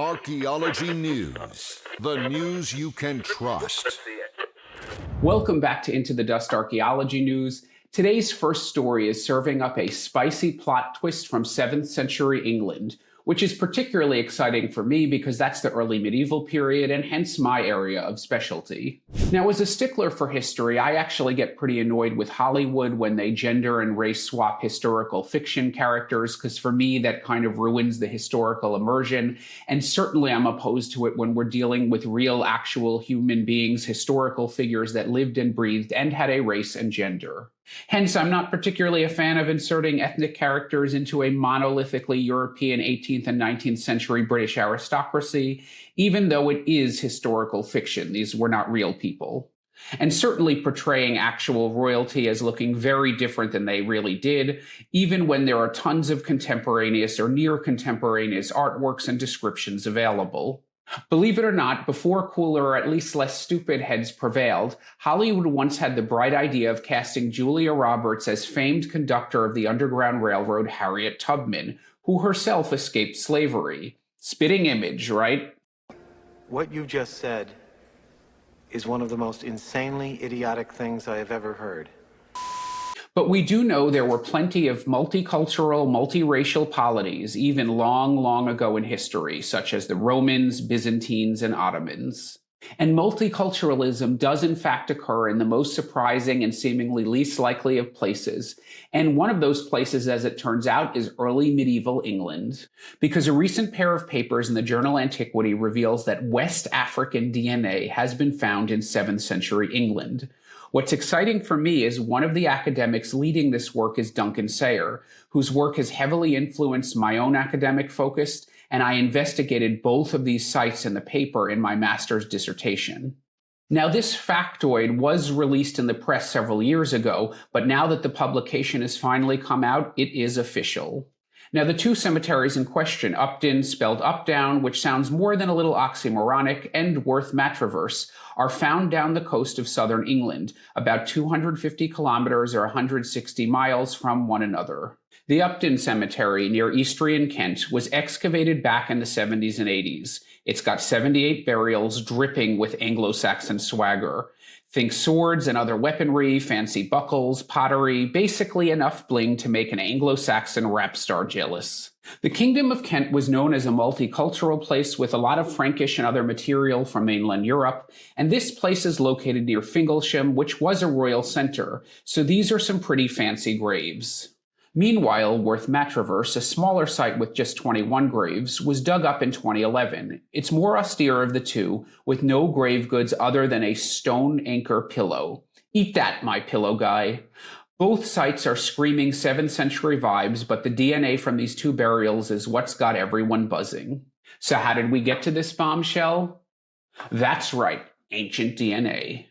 Archaeology News, the news you can trust. Welcome back to Into the Dust Archaeology News. Today's first story is serving up a spicy plot twist from 7th century England, which is particularly exciting for me because that's the early medieval period and hence my area of specialty. Now, as a stickler for history, I actually get pretty annoyed with Hollywood when they gender and race swap historical fiction characters, because for me that kind of ruins the historical immersion, and certainly I'm opposed to it when we're dealing with real, actual human beings, historical figures that lived and breathed and had a race and gender. Hence, I'm not particularly a fan of inserting ethnic characters into a monolithically European 18th and 19th century British aristocracy, even though it is historical fiction. These were not real people. And certainly portraying actual royalty as looking very different than they really did, even when there are tons of contemporaneous or near contemporaneous artworks and descriptions available. Believe it or not, before cooler or at least less stupid heads prevailed, Hollywood once had the bright idea of casting Julia Roberts as famed conductor of the Underground Railroad Harriet Tubman, who herself escaped slavery. Spitting image, right? What you just said is one of the most insanely idiotic things I have ever heard. But we do know there were plenty of multicultural, multiracial polities, even long, long ago in history, such as the Romans, Byzantines, and Ottomans. And multiculturalism does in fact occur in the most surprising and seemingly least likely of places. And one of those places, as it turns out, is early medieval England. Because a recent pair of papers in the journal Antiquity reveals that West African DNA has been found in 7th century England. What's exciting for me is one of the academics leading this work is Duncan Sayer, whose work has heavily influenced my own academic focus, and I investigated both of these sites in the paper in my master's dissertation. Now, this factoid was released in the press several years ago, but now that the publication has finally come out, it is official. Now, the two cemeteries in question, Upton, spelled up-down, which sounds more than a little oxymoronic, and Worth Matraverse, are found down the coast of southern England, about 250 kilometers or 160 miles from one another. The Upton Cemetery near Eastry in Kent was excavated back in the 70s and 80s. It's got 78 burials dripping with Anglo-Saxon swagger. Think swords and other weaponry, fancy buckles, pottery, basically enough bling to make an Anglo-Saxon rap star jealous. The Kingdom of Kent was known as a multicultural place with a lot of Frankish and other material from mainland Europe, and this place is located near Fingalsham, which was a royal center, so these are some pretty fancy graves. Meanwhile, Worth Matraverse, a smaller site with just 21 graves, was dug up in 2011. It's more austere of the two, with no grave goods other than a stone anchor pillow. Eat that, my pillow guy. Both sites are screaming 7th century vibes, but the DNA from these two burials is what's got everyone buzzing. So how did we get to this bombshell? That's right, ancient DNA.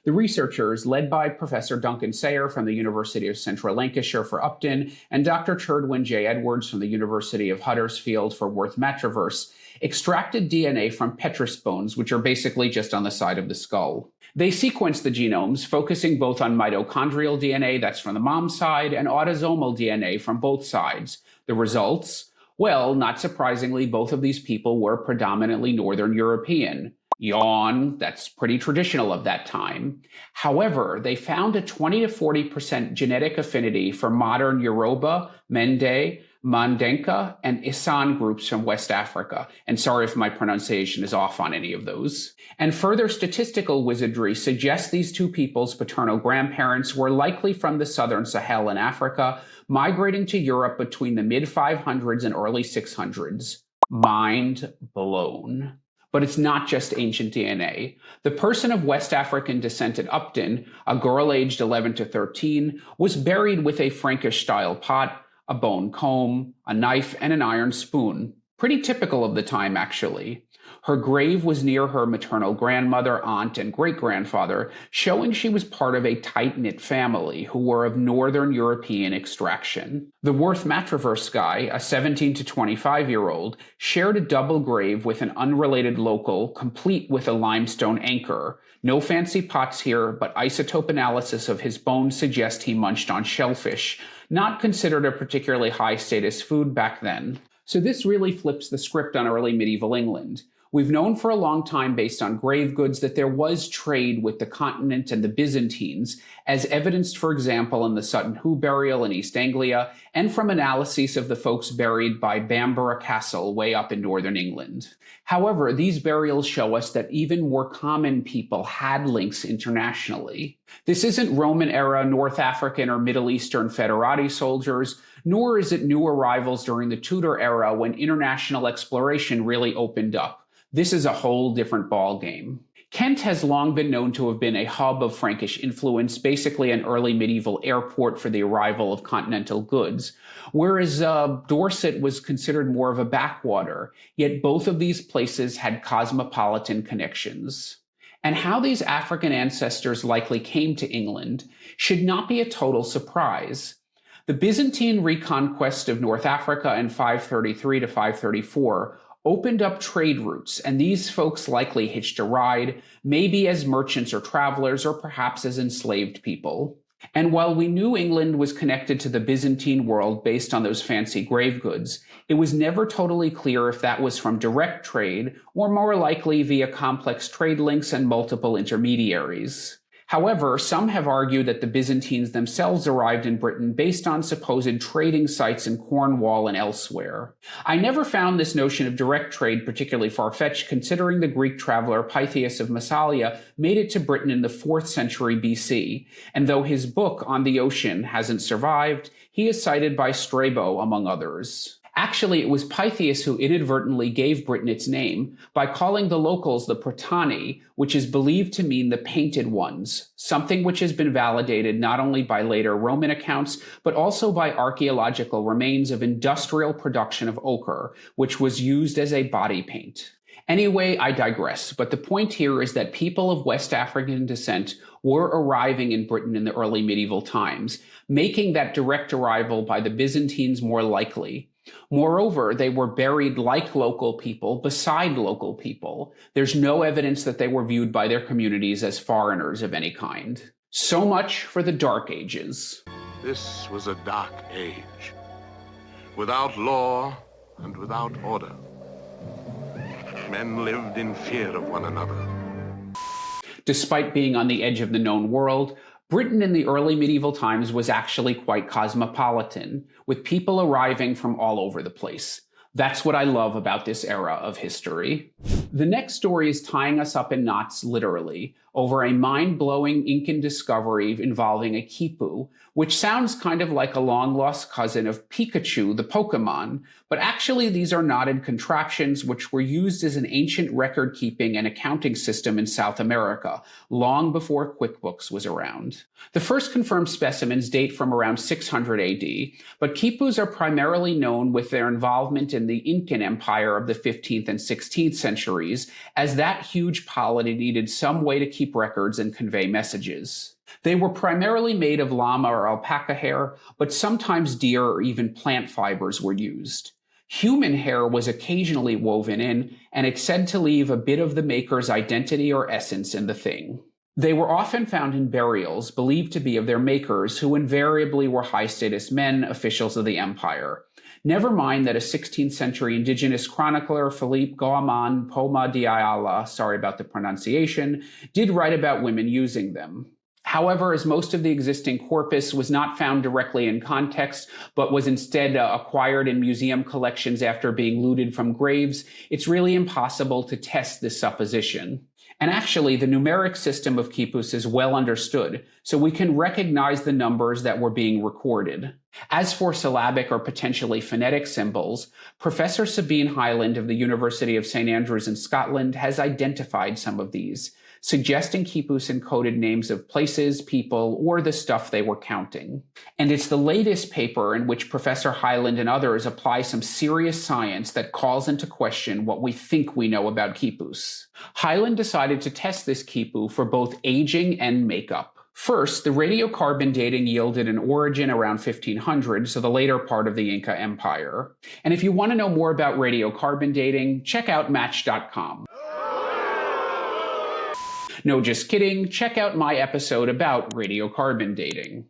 The researchers, led by Professor Duncan Sayer from the University of Central Lancashire for Upton and Dr. Cherdwin J. Edwards from the University of Huddersfield for Worth Matraverse, extracted DNA from petrous bones, which are basically just on the side of the skull. They sequenced the genomes, focusing both on mitochondrial DNA, that's from the mom's side, and autosomal DNA from both sides. The results? Well, not surprisingly, both of these people were predominantly Northern European. Yawn, that's pretty traditional of that time. However, they found a 20 to 40% genetic affinity for modern Yoruba, Mende, Mandenka, and Isan groups from West Africa. And sorry if my pronunciation is off on any of those. And further statistical wizardry suggests these two people's paternal grandparents were likely from the southern Sahel in Africa, migrating to Europe between the mid-500s and early 600s. Mind blown. But it's not just ancient DNA. The person of West African descent at Upton, a girl aged 11 to 13, was buried with a Frankish-style pot, a bone comb, a knife, and an iron spoon. Pretty typical of the time, actually. Her grave was near her maternal grandmother, aunt, and great-grandfather, showing she was part of a tight-knit family who were of Northern European extraction. The Worth Matraversky, a 17 to 25-year-old, shared a double grave with an unrelated local, complete with a limestone anchor. No fancy pots here, but isotope analysis of his bones suggest he munched on shellfish, not considered a particularly high-status food back then. So this really flips the script on early medieval England. We've known for a long time, based on grave goods, that there was trade with the continent and the Byzantines, as evidenced, for example, in the Sutton Hoo burial in East Anglia, and from analyses of the folks buried by Bamborough Castle way up in northern England. However, these burials show us that even more common people had links internationally. This isn't Roman-era North African or Middle Eastern Federati soldiers, nor is it new arrivals during the Tudor era when international exploration really opened up. This is a whole different ballgame. Kent has long been known to have been a hub of Frankish influence, basically an early medieval airport for the arrival of continental goods, whereas Dorset was considered more of a backwater, yet both of these places had cosmopolitan connections. And how these African ancestors likely came to England should not be a total surprise. The Byzantine reconquest of North Africa in 533 to 534 opened up trade routes, and these folks likely hitched a ride, maybe as merchants or travelers, or perhaps as enslaved people. And while we knew England was connected to the Byzantine world based on those fancy grave goods, it was never totally clear if that was from direct trade, or more likely via complex trade links and multiple intermediaries. However, some have argued that the Byzantines themselves arrived in Britain based on supposed trading sites in Cornwall and elsewhere. I never found this notion of direct trade particularly far-fetched, considering the Greek traveler Pytheas of Massalia made it to Britain in the 4th century BC, and though his book On the Ocean hasn't survived, he is cited by Strabo among others. Actually, it was Pytheas who inadvertently gave Britain its name by calling the locals the Prytani, which is believed to mean the painted ones, something which has been validated not only by later Roman accounts, but also by archaeological remains of industrial production of ochre, which was used as a body paint. Anyway, I digress, but the point here is that people of West African descent were arriving in Britain in the early medieval times, making that direct arrival by the Byzantines more likely. Moreover, they were buried like local people beside local people. There's no evidence that they were viewed by their communities as foreigners of any kind. So much for the Dark Ages. This was a dark age, without law and without order. Men lived in fear of one another. Despite being on the edge of the known world, Britain in the early medieval times was actually quite cosmopolitan, with people arriving from all over the place. That's what I love about this era of history. The next story is tying us up in knots, literally, over a mind-blowing Incan discovery involving a Khipu, which sounds kind of like a long-lost cousin of Pikachu, the Pokemon, but actually these are knotted contraptions which were used as an ancient record-keeping and accounting system in South America, long before QuickBooks was around. The first confirmed specimens date from around 600 AD, but Khipus are primarily known with their involvement in the Incan Empire of the 15th and 16th centuries, as that huge polity needed some way to keep records and convey messages. They were primarily made of llama or alpaca hair, but sometimes deer or even plant fibers were used. Human hair was occasionally woven in, and it's said to leave a bit of the maker's identity or essence in the thing. They were often found in burials believed to be of their makers, who invariably were high-status men, officials of the empire. Never mind that a 16th century indigenous chronicler, Philippe Gauman Poma de Ayala, sorry about the pronunciation, did write about women using them. However, as most of the existing corpus was not found directly in context, but was instead acquired in museum collections after being looted from graves, it's really impossible to test this supposition. And actually, the numeric system of Khipus is well understood, so we can recognize the numbers that were being recorded. As for syllabic or potentially phonetic symbols, Professor Sabine Hyland of the University of St. Andrews in Scotland has identified some of these. suggesting Khipus encoded names of places, people, or the stuff they were counting. And it's the latest paper in which Professor Hyland and others apply some serious science that calls into question what we think we know about Khipus. Hyland decided to test this Khipu for both aging and makeup. First, the radiocarbon dating yielded an origin around 1500, so the later part of the Inca Empire. And if you want to know more about radiocarbon dating, check out Match.com. No, just kidding, check out my episode about radiocarbon dating.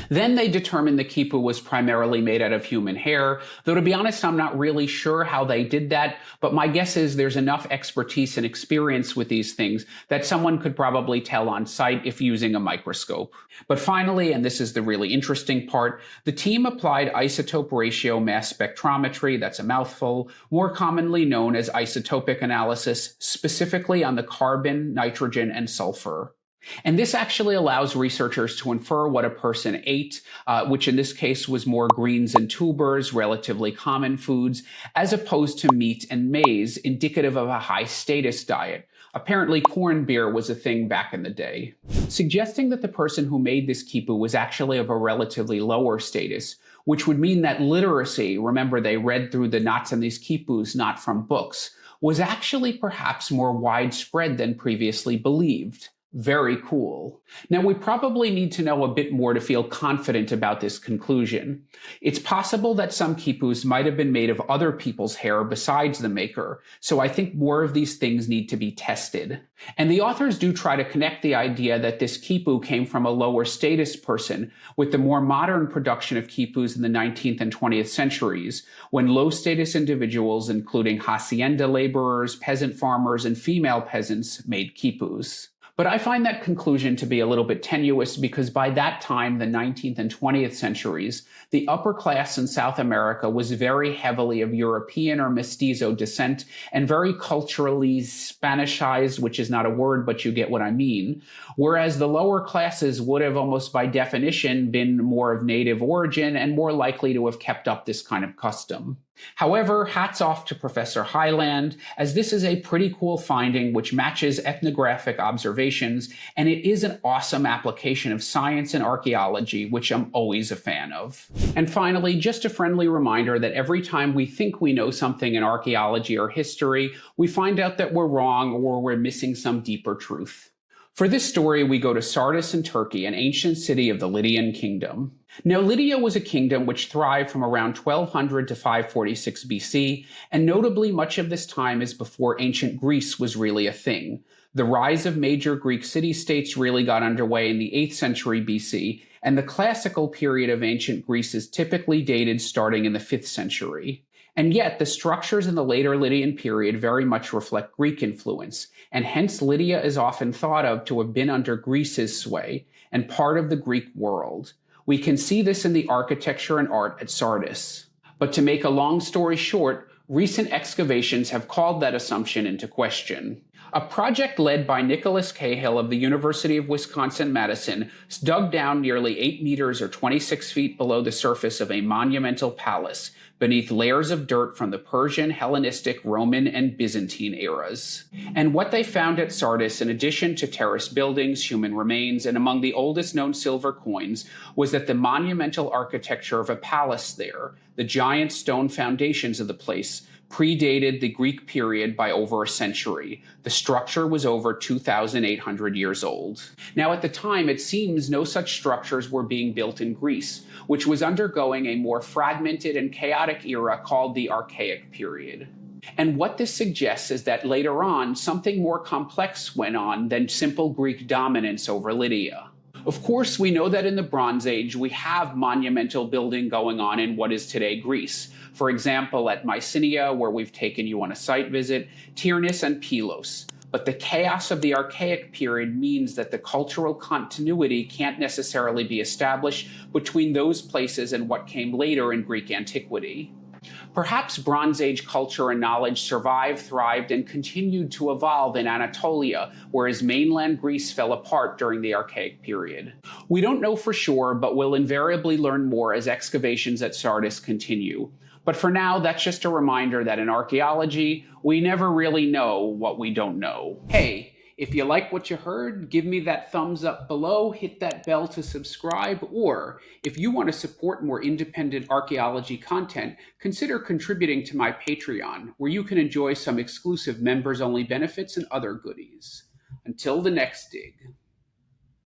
Then they determined the Khipu was primarily made out of human hair, though to be honest, I'm not really sure how they did that, but my guess is there's enough expertise and experience with these things that someone could probably tell on site if using a microscope. But finally, and this is the really interesting part, the team applied isotope ratio mass spectrometry, that's a mouthful, more commonly known as isotopic analysis, specifically on the carbon, nitrogen, and sulfur. And this actually allows researchers to infer what a person ate, which in this case was more greens and tubers, relatively common foods, as opposed to meat and maize, indicative of a high-status diet. Apparently, corned beer was a thing back in the day. Suggesting that the person who made this Khipu was actually of a relatively lower status, which would mean that literacy, remember they read through the knots on these Khipus, not from books, was actually perhaps more widespread than previously believed. Very cool. Now, we probably need to know a bit more to feel confident about this conclusion. It's possible that some Khipus might have been made of other people's hair besides the maker, so I think more of these things need to be tested. And the authors do try to connect the idea that this Khipu came from a lower status person with the more modern production of Khipus in the 19th and 20th centuries, when low status individuals, including hacienda laborers, peasant farmers, and female peasants, made Khipus. But I find that conclusion to be a little bit tenuous because by that time, the 19th and 20th centuries, the upper class in South America was very heavily of European or mestizo descent and very culturally Spanishized, which is not a word, but you get what I mean. Whereas the lower classes would have almost by definition been more of native origin and more likely to have kept up this kind of custom. However, hats off to Professor Hyland, as this is a pretty cool finding which matches ethnographic observations, and it is an awesome application of science and archaeology, which I'm always a fan of. And finally, just a friendly reminder that every time we think we know something in archaeology or history, we find out that we're wrong or we're missing some deeper truth. For this story, we go to Sardis in Turkey, an ancient city of the Lydian kingdom. Now, Lydia was a kingdom which thrived from around 1200 to 546 BC, and notably much of this time is before ancient Greece was really a thing. The rise of major Greek city-states really got underway in the 8th century BC, and the classical period of ancient Greece is typically dated starting in the 5th century. And yet, the structures in the later Lydian period very much reflect Greek influence, and hence Lydia is often thought of to have been under Greece's sway and part of the Greek world. We can see this in the architecture and art at Sardis. But to make a long story short, recent excavations have called that assumption into question. A project led by Nicholas Cahill of the University of Wisconsin-Madison dug down nearly 8 meters or 26 feet below the surface of a monumental palace beneath layers of dirt from the Persian, Hellenistic, Roman, and Byzantine eras. And what they found at Sardis, in addition to terraced buildings, human remains, and among the oldest known silver coins, was that the monumental architecture of a palace there, the giant stone foundations of the place, predated the Greek period by over a century. The structure was over 2,800 years old. Now, at the time, it seems no such structures were being built in Greece, which was undergoing a more fragmented and chaotic era called the Archaic period. And what this suggests is that later on, something more complex went on than simple Greek dominance over Lydia. Of course, we know that in the Bronze Age, we have monumental building going on in what is today Greece. For example, at Mycenae, where we've taken you on a site visit, Tyrannus and Pylos. But the chaos of the Archaic period means that the cultural continuity can't necessarily be established between those places and what came later in Greek antiquity. Perhaps Bronze Age culture and knowledge survived, thrived, and continued to evolve in Anatolia, whereas mainland Greece fell apart during the Archaic period. We don't know for sure, but we'll invariably learn more as excavations at Sardis continue. But for now, that's just a reminder that in archaeology, we never really know what we don't know. Hey, If you like what you heard, give me that thumbs up below, hit that bell to subscribe, or if you want to support more independent archaeology content, consider contributing to my Patreon, where you can enjoy some exclusive members-only benefits and other goodies. Until the next dig.